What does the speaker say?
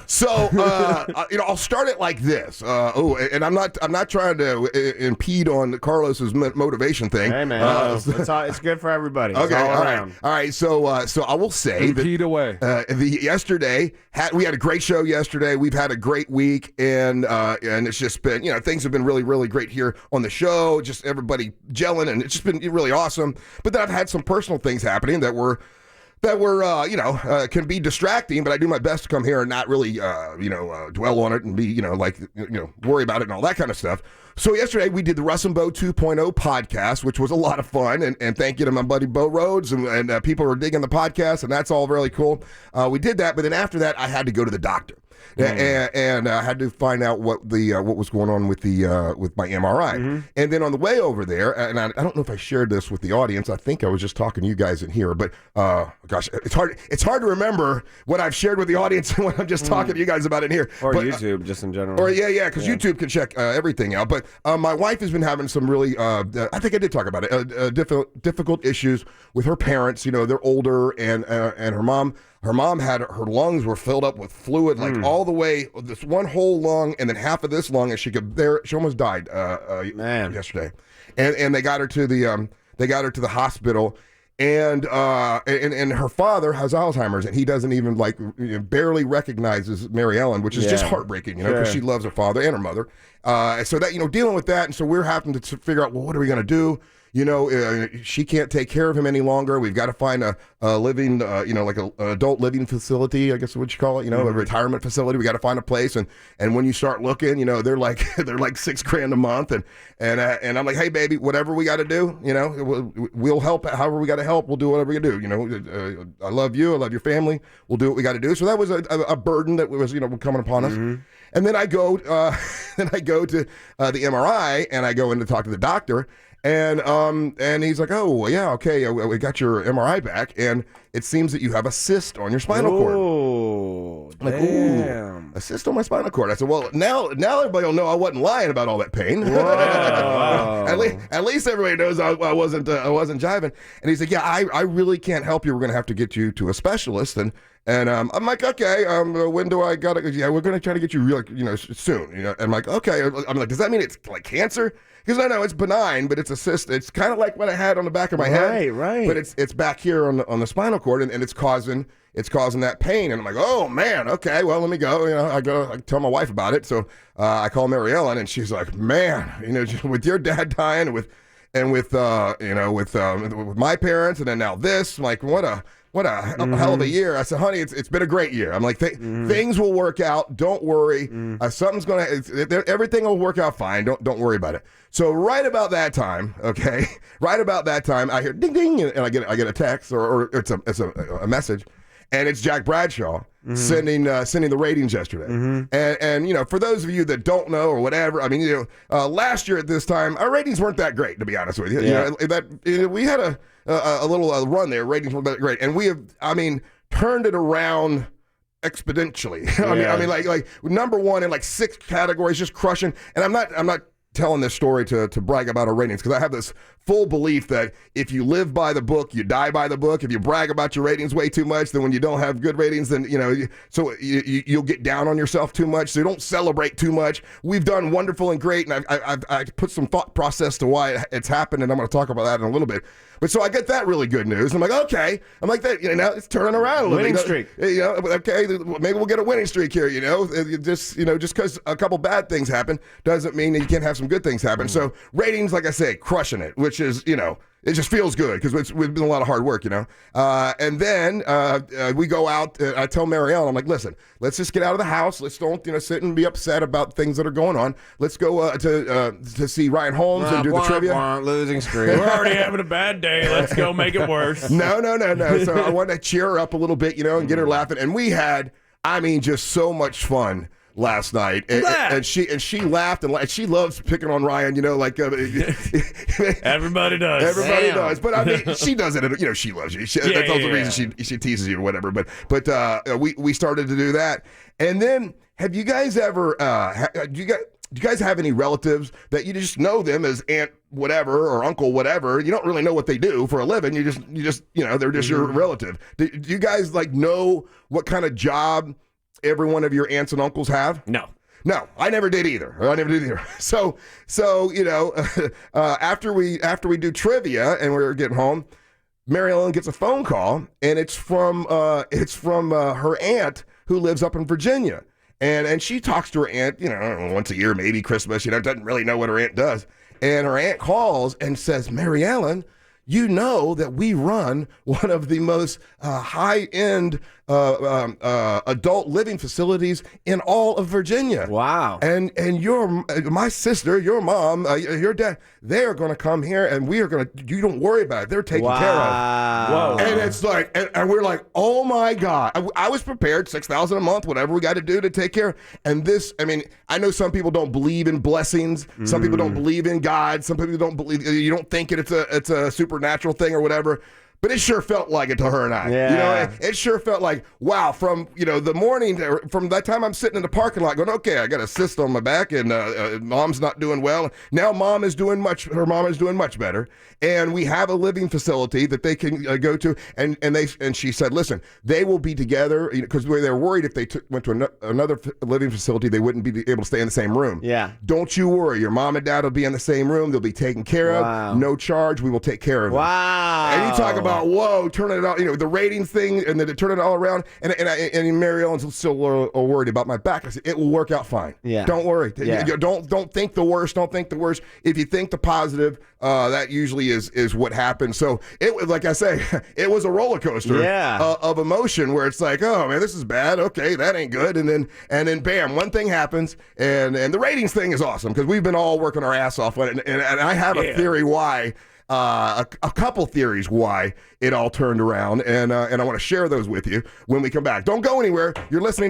So, I'll start it like this. And I'm not trying to impede on Carlos's motivation thing. Hey man, it's good for everybody. It's Okay, all around. All right. So I will say impede away. Yesterday we had a great show yesterday. We've had a great week, and it's just been, things have been really, really great here on the show. Just everybody gelling, and it's just been really awesome. But then I've had some personal things happening that were can be distracting, but I do my best to come here and not really, dwell on it and be, worry about it and all that kind of stuff. So yesterday we did the Russ and Bo 2.0 podcast, which was a lot of fun, and thank you to my buddy Bo Rhodes, and people were digging the podcast, and that's all really cool. We did that, but then after that I had to go to the doctor. And I had to find out what was going on with my MRI. And then on the way over there, and I don't know if I shared this with the audience. I think I was just talking to you guys in here, but gosh, it's hard to remember what I've shared with the audience and what I'm just talking to you guys about in here. Or YouTube, just in general. Or because YouTube can check everything out. But my wife has been having some really, I think I did talk about it, difficult issues with her parents. They're older, and her mom. Her mom had her lungs were filled up with fluid, like all the way, this one whole lung, and then half of this lung, and she almost died yesterday, and they got her to the hospital, and her father has Alzheimer's, and he doesn't even barely recognizes Mary Ellen, which is just heartbreaking, because she loves her father and her mother, so that dealing with that, and so we're having to figure out, well, what are we gonna do? She can't take care of him any longer. We've got to find a living, like an adult living facility, I guess what you call it, a retirement facility. We got to find a place. And when you start looking, they're like $6,000 a month. And I'm like, hey, baby, whatever we got to do, we'll help. However we got to help, we'll do whatever we do. I love you. I love your family. We'll do what we got to do. So that was a burden that was, coming upon us. And then I go, to the MRI, and I go in to talk to the doctor. And he's like, oh, yeah, okay, we got your MRI back, and it seems that you have a cyst on your spinal cord. Oh, damn. A cyst on my spinal cord. I said, well, now everybody will know I wasn't lying about all that pain. At least everybody knows I wasn't jiving. And he's like, yeah, I really can't help you. We're going to have to get you to a specialist. And I'm like, okay, when do I got it? Yeah, we're going to try to get you soon. And I'm like, okay. I'm like, does that mean it's like cancer? Because I know it's benign, but it's a cyst. It's kind of like what I had on the back of my head. Right. But it's back here on the spinal cord, and it's causing that pain. And I'm like, oh man, okay, well, let me go. I tell my wife about it. So I call Mary Ellen, and she's like, man, with your dad dying, with my parents, and then now this, I'm like, what a hell of a year. I said, honey, it's been a great year. I'm like, things will work out. Don't worry. Everything will work out fine. Don't worry about it. So right about that time, I hear ding ding, and I get a text or it's a message, and it's Jack Bradshaw sending the ratings yesterday. And for those of you that don't know or whatever, I mean, last year at this time, our ratings weren't that great, to be honest with you. We had a little run there. Ratings weren't that great, and we have, turned it around exponentially. I mean, like number one in like 6 categories, just crushing. And I'm not telling this story to brag about our ratings, because I have this full belief that if you live by the book, you die by the book. If you brag about your ratings way too much, then when you don't have good ratings, then you'll get down on yourself too much. So you don't celebrate too much. We've done wonderful and great, and I put some thought process to why it's happened, and I'm going to talk about that in a little bit. But so I get that really good news. I'm like, okay. I'm like, that. Now it's turning around a little bit. Winning streak. Okay, maybe we'll get a winning streak here. Just because a couple bad things happen doesn't mean that you can't have some good things happen. So ratings, like I say, crushing it, which is, it just feels good because we've been a lot of hard work, And then we go out. I tell Mary Ellen, I'm like, listen, let's just get out of the house. Let's don't sit and be upset about things that are going on. Let's go to see Ryan Holmes and do the trivia. Losing streak. We're already having a bad day. Let's go make it worse. No. So I wanted to cheer her up a little bit, and get her laughing. And we had, just so much fun last night, and she laughed and she loves picking on Ryan, everybody does. Everybody does, but she does it. She loves you. That's also the reason she teases you or whatever. But we started to do that, and then have you guys ever? Do you guys have any relatives that you just know them as aunt whatever or uncle whatever? You don't really know what they do for a living. You just they're just your relative. Do you guys know what kind of job every one of your aunts and uncles have? No. No, I never did either. So after we do trivia and we're getting home, Mary Ellen gets a phone call, and it's from her aunt who lives up in Virginia, and she talks to her aunt, I don't know, once a year, maybe Christmas, doesn't really know what her aunt does, and her aunt calls and says, Mary Ellen, you know that we run one of the most high-end adult living facilities in all of Virginia. Wow. And my sister, your mom, your dad, they're going to come here, and we are going to, you don't worry about it. They're taken care of. Whoa. And it's like, and we're like, oh my God. I was prepared, $6,000 a month, whatever we got to do to take care. And this, I know some people don't believe in blessings. Some people don't believe in God. Some people don't believe, you don't think it's a supernatural thing or whatever. But it sure felt like it to her and I. Yeah. It sure felt like, wow, from the morning, from that time I'm sitting in the parking lot going, okay, I got a cyst on my back and mom's not doing well. Now her mom is doing much better. And we have a living facility that they can go to. And she said, listen, they will be together because they were worried if they went to another living facility, they wouldn't be able to stay in the same room. Yeah. Don't you worry. Your mom and dad will be in the same room. They'll be taken care of. No charge. We will take care of them. Wow. And you talk about, whoa, turning it all, the ratings thing, and then to turn it all around. And Mary Ellen's still worried about my back. I said, it will work out fine. Yeah. Don't worry. Yeah. Don't think the worst. Don't think the worst. If you think the positive, that usually is what happens. So it was, like I say, it was a roller coaster of emotion where it's like, oh man, this is bad. Okay, that ain't good. And then bam, one thing happens, and the ratings thing is awesome because we've been all working our ass off on it. And I have a theory why. A couple theories why it all turned around, and I want to share those with you when we come back. Don't go anywhere. You're listening to